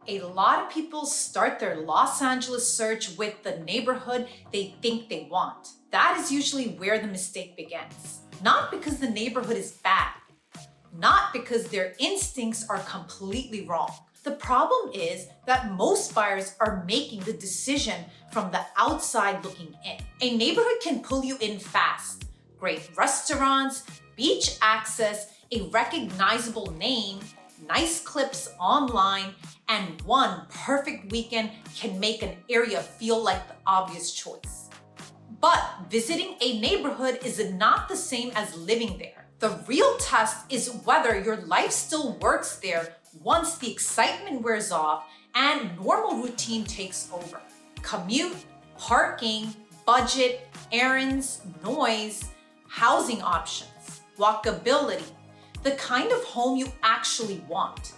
A lot of people start their Los Angeles search with the neighborhood they think they want. That is usually where the mistake begins. Not because the neighborhood is bad, not because their instincts are completely wrong. The problem is that most buyers are making the decision from the outside looking in. A neighborhood can pull you in fast. Great restaurants, beach access, a recognizable name, nice clips online, and one perfect weekend can make an area feel like the obvious choice. But visiting a neighborhood is not the same as living there. The real test is whether your life still works there once the excitement wears off and normal routine takes over. Commute, parking, budget, errands, noise, housing options, walkability, the kind of home you actually want.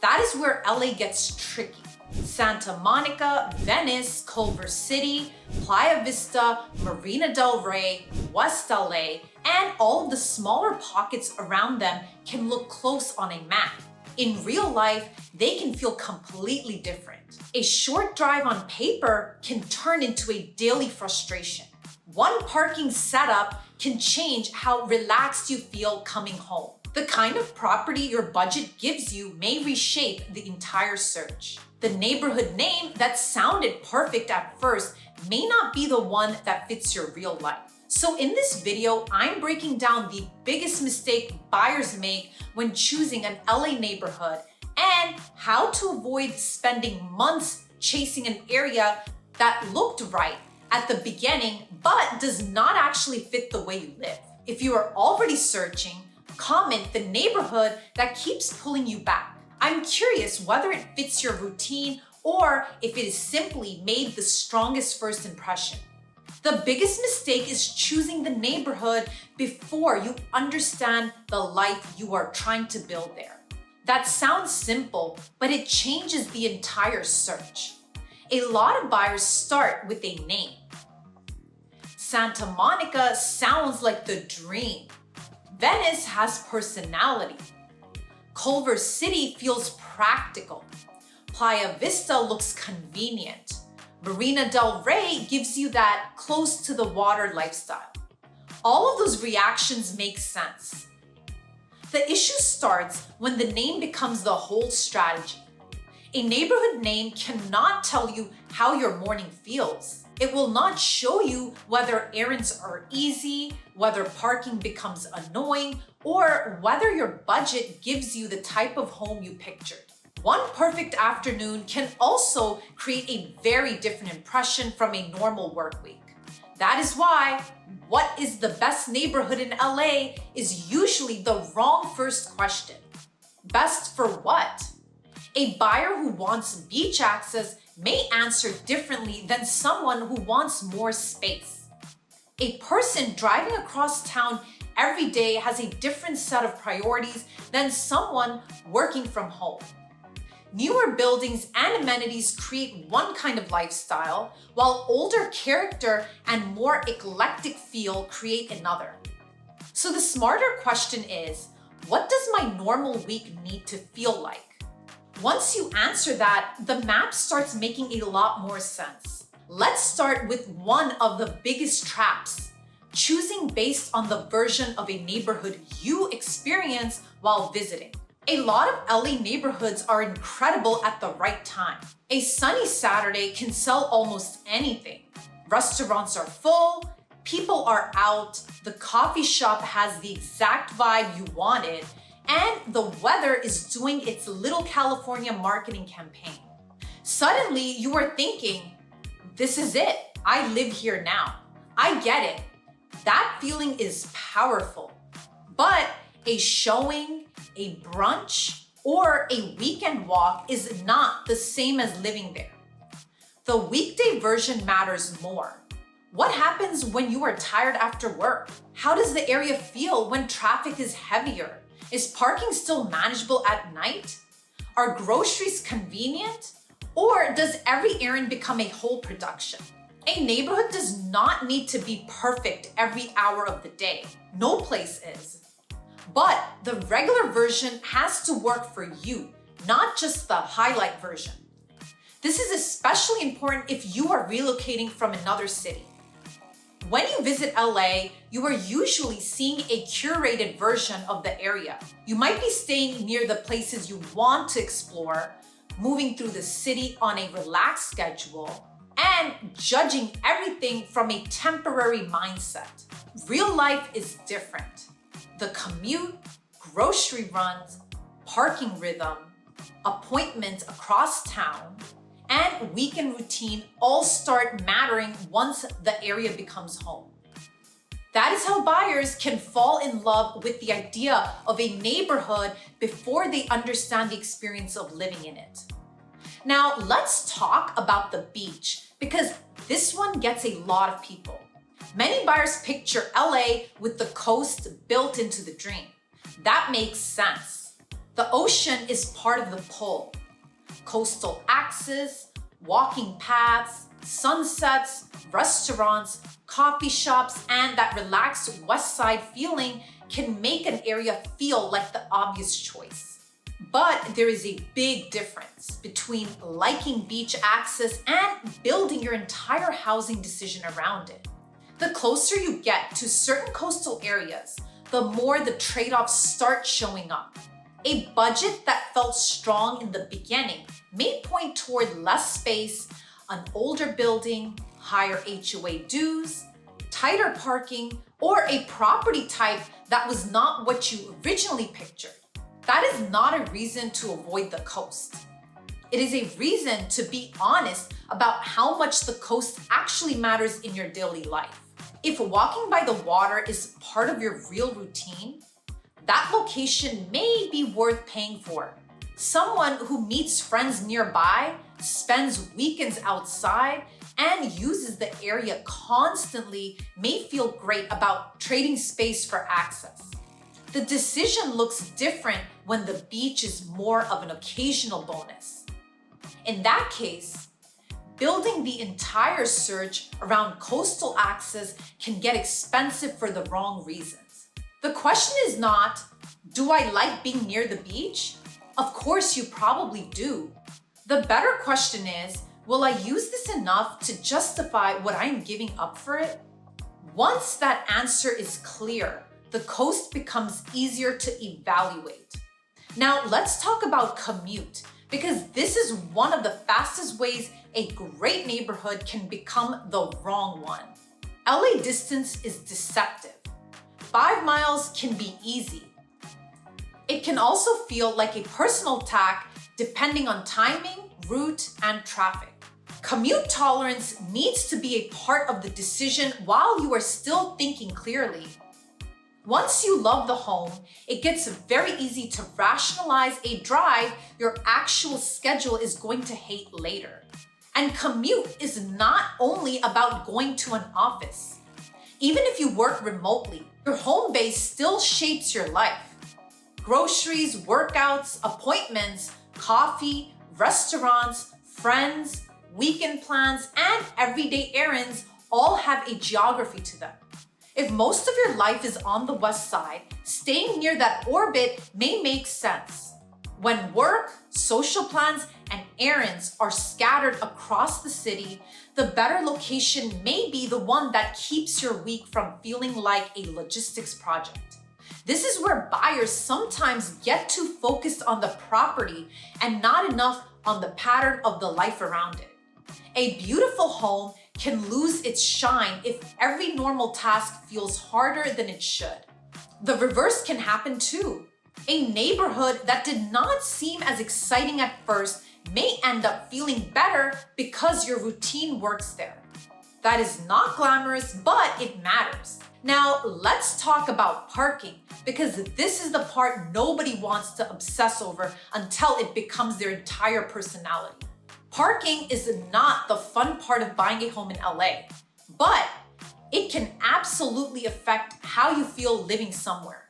That is where LA gets tricky. Santa Monica, Venice, Culver City, Playa Vista, Marina del Rey, West LA, and all of the smaller pockets around them can look close on a map. In real life, they can feel completely different. A short drive on paper can turn into a daily frustration. One parking setup can change how relaxed you feel coming home. The kind of property your budget gives you may reshape the entire search. The neighborhood name that sounded perfect at first may not be the one that fits your real life. So in this video, I'm breaking down the biggest mistake buyers make when choosing an LA neighborhood and how to avoid spending months chasing an area that looked right at the beginning but does not actually fit the way you live. If you are already searching, comment the neighborhood that keeps pulling you back. I'm curious whether it fits your routine or if it is simply made the strongest first impression. The biggest mistake is choosing the neighborhood before you understand the life you are trying to build there. That sounds simple, but it changes the entire search. A lot of buyers start with a name. Santa Monica sounds like the dream. Venice has personality. Culver City feels practical. Playa Vista looks convenient. Marina del Rey gives you that close to the water lifestyle. All of those reactions make sense. The issue starts when the name becomes the whole strategy. A neighborhood name cannot tell you how your morning feels. It will not show you whether errands are easy, whether parking becomes annoying, or whether your budget gives you the type of home you pictured. One perfect afternoon can also create a very different impression from a normal work week. That is why what is the best neighborhood in LA is usually the wrong first question. Best for what? A buyer who wants beach access may answer differently than someone who wants more space. A person driving across town every day has a different set of priorities than someone working from home. Newer buildings and amenities create one kind of lifestyle, while older character and more eclectic feel create another. So the smarter question is, what does my normal week need to feel like? Once you answer that, the map starts making a lot more sense. Let's start with one of the biggest traps, choosing based on the version of a neighborhood you experience while visiting. A lot of LA neighborhoods are incredible at the right time. A sunny Saturday can sell almost anything. Restaurants are full, people are out, the coffee shop has the exact vibe you wanted, and the weather is doing its little California marketing campaign. Suddenly, you are thinking, this is it. I live here now. I get it. That feeling is powerful. But a showing, a brunch, or a weekend walk is not the same as living there. The weekday version matters more. What happens when you are tired after work? How does the area feel when traffic is heavier? Is parking still manageable at night? Are groceries convenient? Or does every errand become a whole production? A neighborhood does not need to be perfect every hour of the day. No place is. But the regular version has to work for you, not just the highlight version. This is especially important if you are relocating from another city. When you visit LA, you are usually seeing a curated version of the area. You might be staying near the places you want to explore, moving through the city on a relaxed schedule, and judging everything from a temporary mindset. Real life is different. The commute, grocery runs, parking rhythm, appointments across town, and weekend routine all start mattering once the area becomes home. That is how buyers can fall in love with the idea of a neighborhood before they understand the experience of living in it. Now, let's talk about the beach, because this one gets a lot of people. Many buyers picture LA with the coast built into the dream. That makes sense. The ocean is part of the pull. Coastal access, walking paths, sunsets, restaurants, coffee shops, and that relaxed Westside feeling can make an area feel like the obvious choice. But there is a big difference between liking beach access and building your entire housing decision around it. The closer you get to certain coastal areas, the more the trade-offs start showing up. A budget that felt strong in the beginning may point toward less space, an older building, higher HOA dues, tighter parking, or a property type that was not what you originally pictured. That is not a reason to avoid the coast. It is a reason to be honest about how much the coast actually matters in your daily life. If walking by the water is part of your real routine, that location may be worth paying for. Someone who meets friends nearby, spends weekends outside, and uses the area constantly may feel great about trading space for access. The decision looks different when the beach is more of an occasional bonus. In that case, building the entire search around coastal access can get expensive for the wrong reasons. The question is not, do I like being near the beach? Of course you probably do. The better question is, will I use this enough to justify what I'm giving up for it? Once that answer is clear, the coast becomes easier to evaluate. Now let's talk about commute, because this is one of the fastest ways a great neighborhood can become the wrong one. LA distance is deceptive. 5 miles can be easy. It can also feel like a personal attack depending on timing, route, and traffic. Commute tolerance needs to be a part of the decision while you are still thinking clearly. Once you love the home, it gets very easy to rationalize a drive your actual schedule is going to hate later. And commute is not only about going to an office. Even if you work remotely, your home base still shapes your life. Groceries, workouts, appointments, coffee, restaurants, friends, weekend plans, and everyday errands all have a geography to them. If most of your life is on the west side, staying near that orbit may make sense. When work, social plans, and errands are scattered across the city, the better location may be the one that keeps your week from feeling like a logistics project. This is where buyers sometimes get too focused on the property and not enough on the pattern of the life around it. A beautiful home can lose its shine if every normal task feels harder than it should. The reverse can happen too. A neighborhood that did not seem as exciting at first may end up feeling better because your routine works there. That is not glamorous, but it matters. Now, let's talk about parking, because this is the part nobody wants to obsess over until it becomes their entire personality. Parking is not the fun part of buying a home in LA, but it can absolutely affect how you feel living somewhere.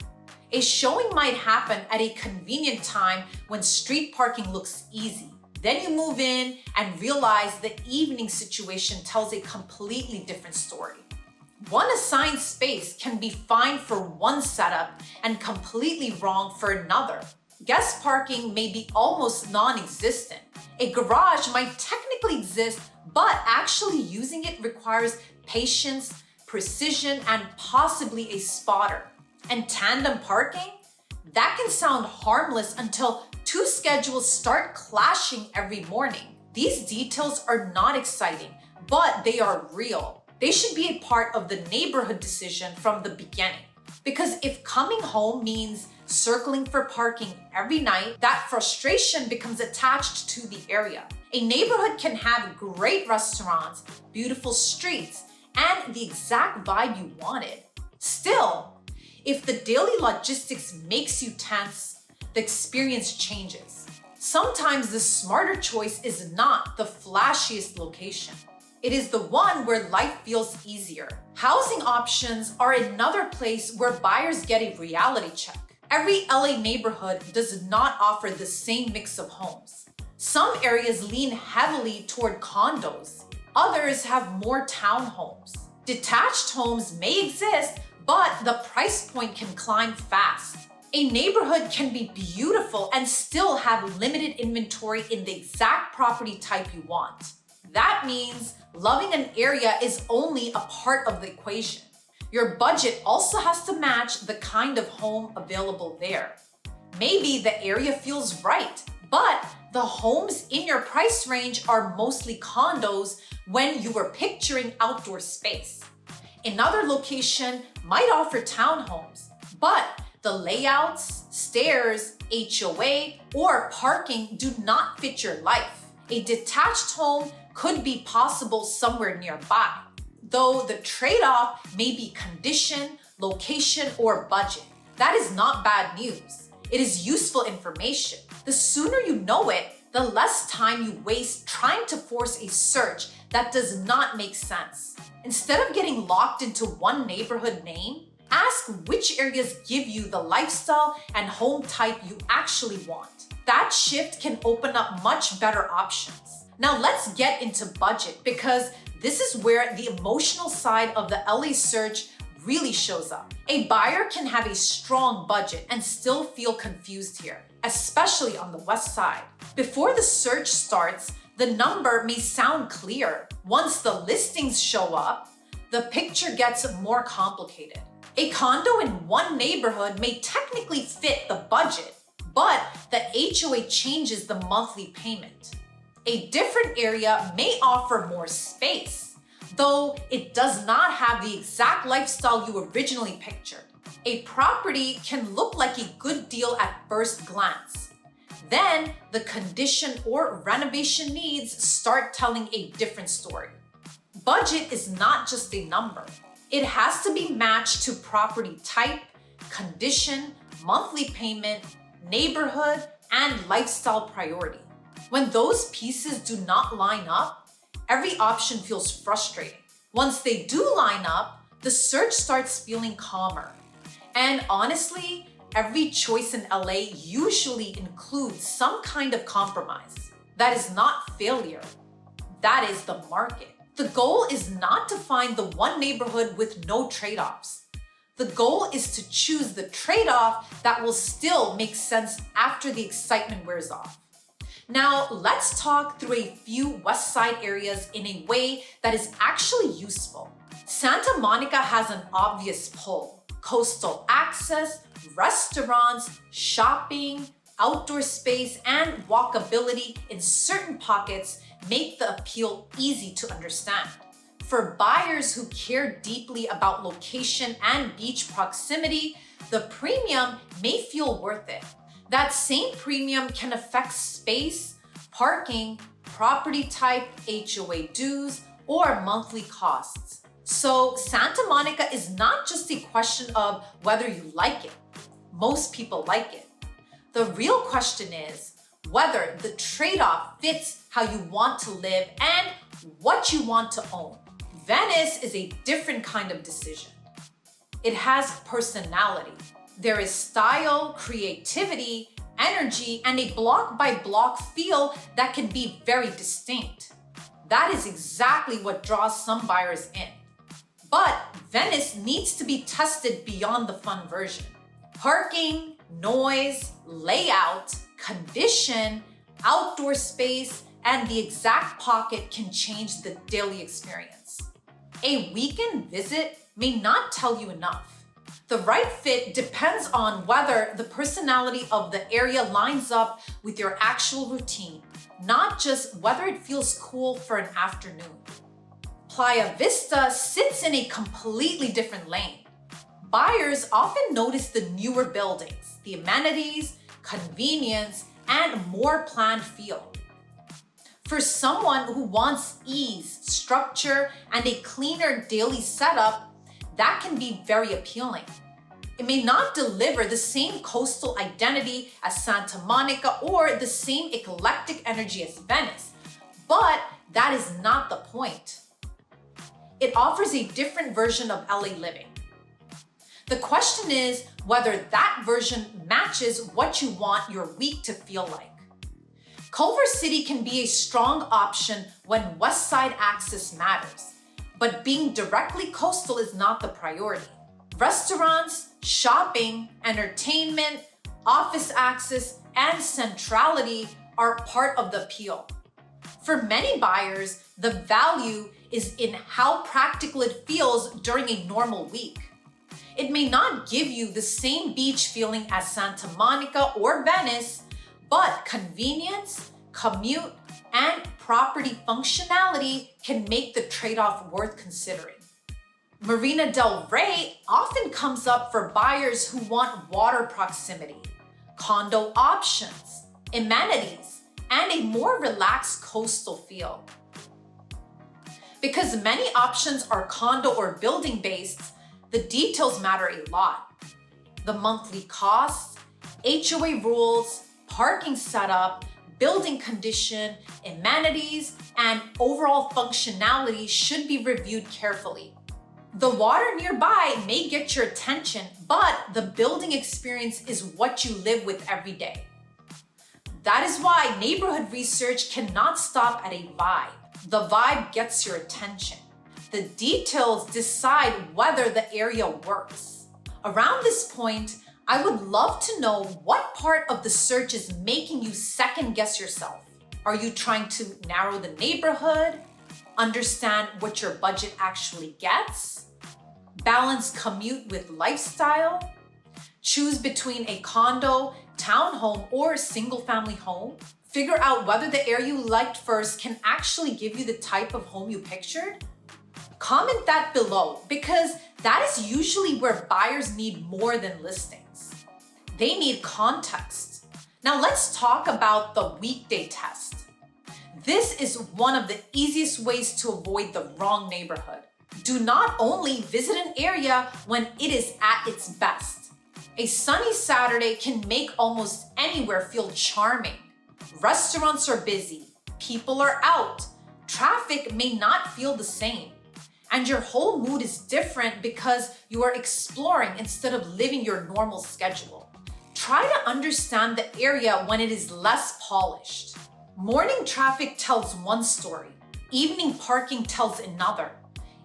A showing might happen at a convenient time when street parking looks easy. Then you move in and realize the evening situation tells a completely different story. One assigned space can be fine for one setup and completely wrong for another. Guest parking may be almost non-existent. A garage might technically exist, but actually using it requires patience, precision, and possibly a spotter. And tandem parking? That can sound harmless until two schedules start clashing every morning. These details are not exciting, but they are real. They should be a part of the neighborhood decision from the beginning. Because if coming home means circling for parking every night, that frustration becomes attached to the area. A neighborhood can have great restaurants, beautiful streets, and the exact vibe you wanted. Still, if the daily logistics makes you tense, the experience changes. Sometimes the smarter choice is not the flashiest location. It is the one where life feels easier. Housing options are another place where buyers get a reality check. Every LA neighborhood does not offer the same mix of homes. Some areas lean heavily toward condos. Others have more townhomes. Detached homes may exist, but the price point can climb fast. A neighborhood can be beautiful and still have limited inventory in the exact property type you want. That means loving an area is only a part of the equation. Your budget also has to match the kind of home available there. Maybe the area feels right, but the homes in your price range are mostly condos when you were picturing outdoor space. Another location might offer townhomes, but the layouts, stairs, HOA, or parking do not fit your life. A detached home could be possible somewhere nearby, though the trade-off may be condition, location, or budget. That is not bad news. It is useful information. The sooner you know it, the less time you waste trying to force a search that does not make sense. Instead of getting locked into one neighborhood name, ask which areas give you the lifestyle and home type you actually want. That shift can open up much better options. Now let's get into budget, because this is where the emotional side of the LA search really shows up. A buyer can have a strong budget and still feel confused here, especially on the Westside. Before the search starts, the number may sound clear. Once the listings show up, the picture gets more complicated. A condo in one neighborhood may technically fit the budget, but the HOA changes the monthly payment. A different area may offer more space, though it does not have the exact lifestyle you originally pictured. A property can look like a good deal at first glance. Then, the condition or renovation needs start telling a different story. Budget is not just a number. It has to be matched to property type, condition, monthly payment, neighborhood, and lifestyle priority. When those pieces do not line up, every option feels frustrating. Once they do line up, the search starts feeling calmer. And honestly, every choice in LA usually includes some kind of compromise. That is not failure. That is the market. The goal is not to find the one neighborhood with no trade-offs. The goal is to choose the trade-off that will still make sense after the excitement wears off. Now, let's talk through a few Westside areas in a way that is actually useful. Santa Monica has an obvious pull. Coastal access, restaurants, shopping, outdoor space, and walkability in certain pockets make the appeal easy to understand. For buyers who care deeply about location and beach proximity, the premium may feel worth it. That same premium can affect space, parking, property type, HOA dues, or monthly costs. So Santa Monica is not just a question of whether you like it. Most people like it. The real question is whether the trade-off fits how you want to live and what you want to own. Venice is a different kind of decision. It has personality. There is style, creativity, energy, and a block-by-block feel that can be very distinct. That is exactly what draws some buyers in. But Venice needs to be tested beyond the fun version. Parking, Noise, layout, condition, outdoor space, and the exact pocket can change the daily experience. A weekend visit may not tell you enough. The right fit depends on whether the personality of the area lines up with your actual routine, not just whether it feels cool for an afternoon. Playa Vista sits in a completely different lane. Buyers often notice the newer buildings, the amenities, convenience, and more planned feel. For someone who wants ease, structure, and a cleaner daily setup, that can be very appealing. It may not deliver the same coastal identity as Santa Monica or the same eclectic energy as Venice, but that is not the point. It offers a different version of LA living. The question is whether that version matches what you want your week to feel like. Culver City can be a strong option when Westside access matters, but being directly coastal is not the priority. Restaurants, shopping, entertainment, office access, and centrality are part of the appeal. For many buyers, the value is in how practical it feels during a normal week. It may not give you the same beach feeling as Santa Monica or Venice, but convenience, commute, and property functionality can make the trade-off worth considering. Marina del Rey often comes up for buyers who want water proximity, condo options, amenities, and a more relaxed coastal feel. Because many options are condo or building based, the details matter a lot. The monthly costs, HOA rules, parking setup, building condition, amenities, and overall functionality should be reviewed carefully. The water nearby may get your attention, but the building experience is what you live with every day. That is why neighborhood research cannot stop at a vibe. The vibe gets your attention. The details decide whether the area works. Around this point, I would love to know what part of the search is making you second guess yourself. Are you trying to narrow the neighborhood? Understand what your budget actually gets? Balance commute with lifestyle? Choose between a condo, townhome, or single-family home? Figure out whether the area you liked first can actually give you the type of home you pictured? Comment that below, because that is usually where buyers need more than listings. They need context. Now let's talk about the weekday test. This is one of the easiest ways to avoid the wrong neighborhood. Do not only visit an area when it is at its best. A sunny Saturday can make almost anywhere feel charming. Restaurants are busy, people are out, traffic may not feel the same. And your whole mood is different because you are exploring instead of living your normal schedule. Try to understand the area when it is less polished. Morning traffic tells one story. Evening parking tells another.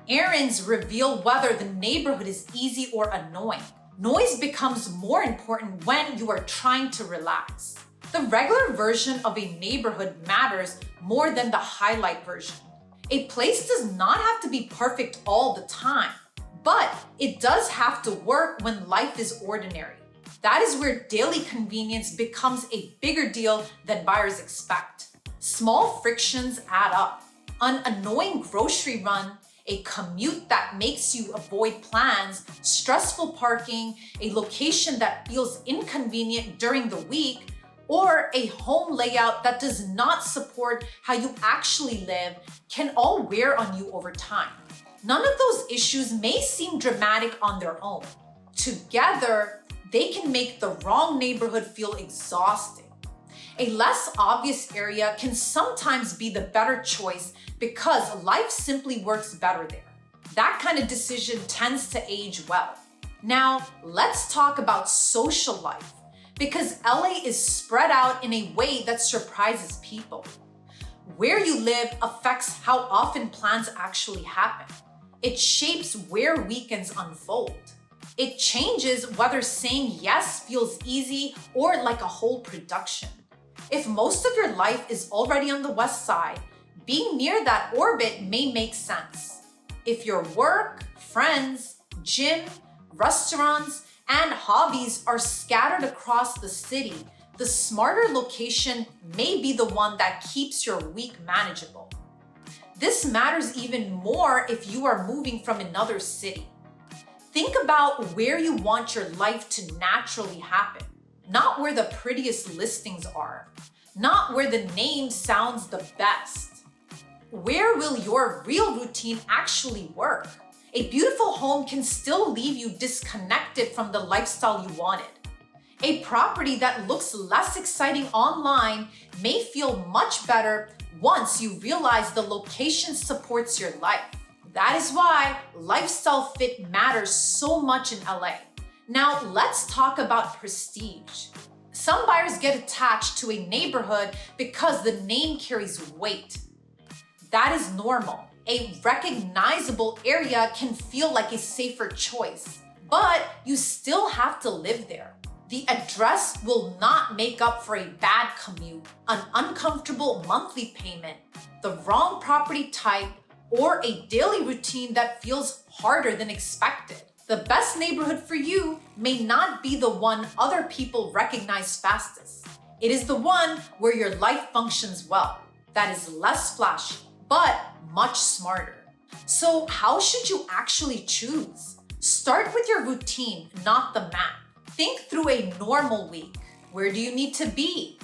Errands reveal whether the neighborhood is easy or annoying. Noise becomes more important when you are trying to relax. The regular version of a neighborhood matters more than the highlight version. A place does not have to be perfect all the time, but it does have to work when life is ordinary. That is where daily convenience becomes a bigger deal than buyers expect. Small frictions add up. An annoying grocery run, a commute that makes you avoid plans, stressful parking, a location that feels inconvenient during the week, or a home layout that does not support how you actually live can all wear on you over time. None of those issues may seem dramatic on their own. Together, they can make the wrong neighborhood feel exhausting. A less obvious area can sometimes be the better choice because life simply works better there. That kind of decision tends to age well. Now, let's talk about social life, because LA is spread out in a way that surprises people. Where you live affects how often plans actually happen. It shapes where weekends unfold. It changes whether saying yes feels easy or like a whole production. If most of your life is already on the West Side, being near that orbit may make sense. If your work, friends, gym, restaurants, and hobbies are scattered across the city, the smarter location may be the one that keeps your week manageable. This matters even more if you are moving from another city. Think about where you want your life to naturally happen, not where the prettiest listings are, not where the name sounds the best. Where will your real routine actually work? A beautiful home can still leave you disconnected from the lifestyle you wanted. A property that looks less exciting online may feel much better once you realize the location supports your life. That is why lifestyle fit matters so much in LA. Now let's talk about prestige. Some buyers get attached to a neighborhood because the name carries weight. That is normal. A recognizable area can feel like a safer choice, but you still have to live there. The address will not make up for a bad commute, an uncomfortable monthly payment, the wrong property type, or a daily routine that feels harder than expected. The best neighborhood for you may not be the one other people recognize fastest. It is the one where your life functions well, that is less flashy, but much smarter. So how should you actually choose? Start with your routine, not the map. Think through a normal week. Where do you need to be?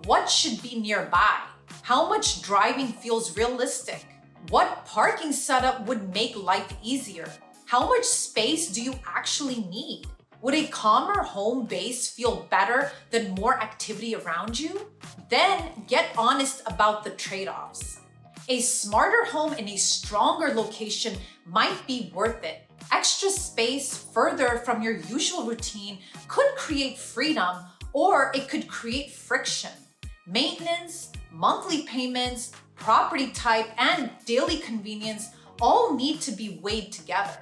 What should be nearby? How much driving feels realistic? What parking setup would make life easier? How much space do you actually need? Would a calmer home base feel better than more activity around you? Then get honest about the trade-offs. A smarter home in a stronger location might be worth it. Extra space further from your usual routine could create freedom, or it could create friction. Maintenance, monthly payments, property type, and daily convenience all need to be weighed together.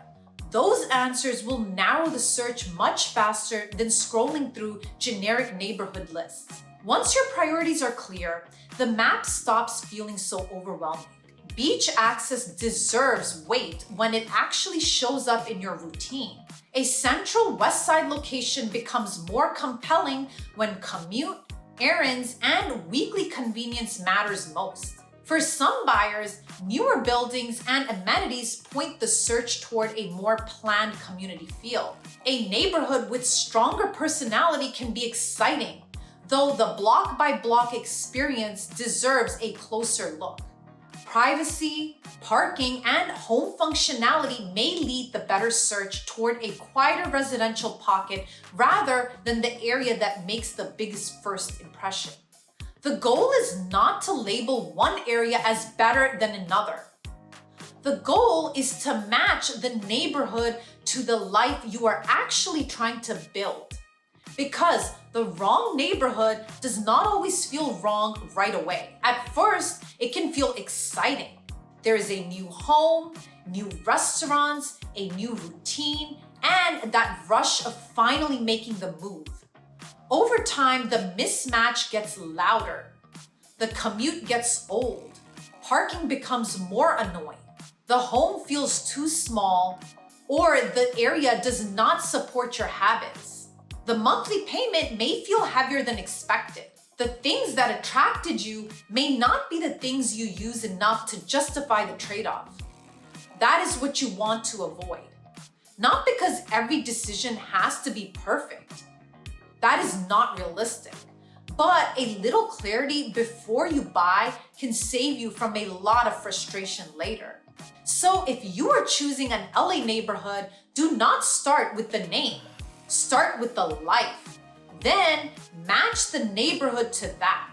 Those answers will narrow the search much faster than scrolling through generic neighborhood lists. Once your priorities are clear, the map stops feeling so overwhelming. Beach access deserves weight when it actually shows up in your routine. A central Westside location becomes more compelling when commute, errands, and weekly convenience matters most. For some buyers, newer buildings and amenities point the search toward a more planned community feel. A neighborhood with stronger personality can be exciting, though the block-by-block experience deserves a closer look. Privacy, parking, and home functionality may lead the better search toward a quieter residential pocket rather than the area that makes the biggest first impression. The goal is not to label one area as better than another. The goal is to match the neighborhood to the life you are actually trying to build. Because the wrong neighborhood does not always feel wrong right away. At first, it can feel exciting. There is a new home, new restaurants, a new routine, and that rush of finally making the move. Over time, the mismatch gets louder. The commute gets old. Parking becomes more annoying. The home feels too small, or the area does not support your habits. The monthly payment may feel heavier than expected. The things that attracted you may not be the things you use enough to justify the trade-off. That is what you want to avoid. Not because every decision has to be perfect. That is not realistic. But a little clarity before you buy can save you from a lot of frustration later. So if you are choosing an LA neighborhood, do not start with the name. Start with the life. Then match the neighborhood to that.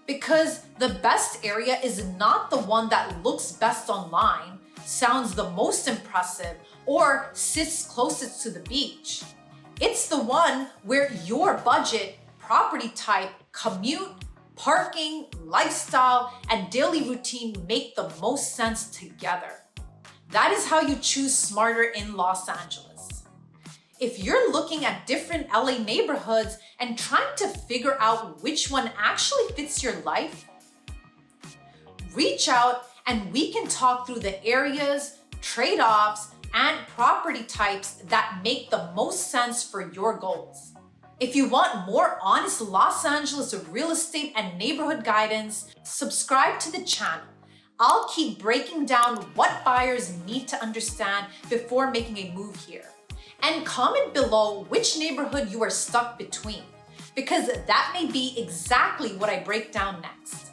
Because the best area is not the one that looks best online, sounds the most impressive, or sits closest to the beach. It's the one where your budget, property type, commute, parking, lifestyle, and daily routine make the most sense together. That is how you choose smarter in Los Angeles. If you're looking at different LA neighborhoods and trying to figure out which one actually fits your life, reach out and we can talk through the areas, trade-offs, and property types that make the most sense for your goals. If you want more honest Los Angeles real estate and neighborhood guidance, subscribe to the channel. I'll keep breaking down what buyers need to understand before making a move here. And comment below which neighborhood you are stuck between, because that may be exactly what I break down next.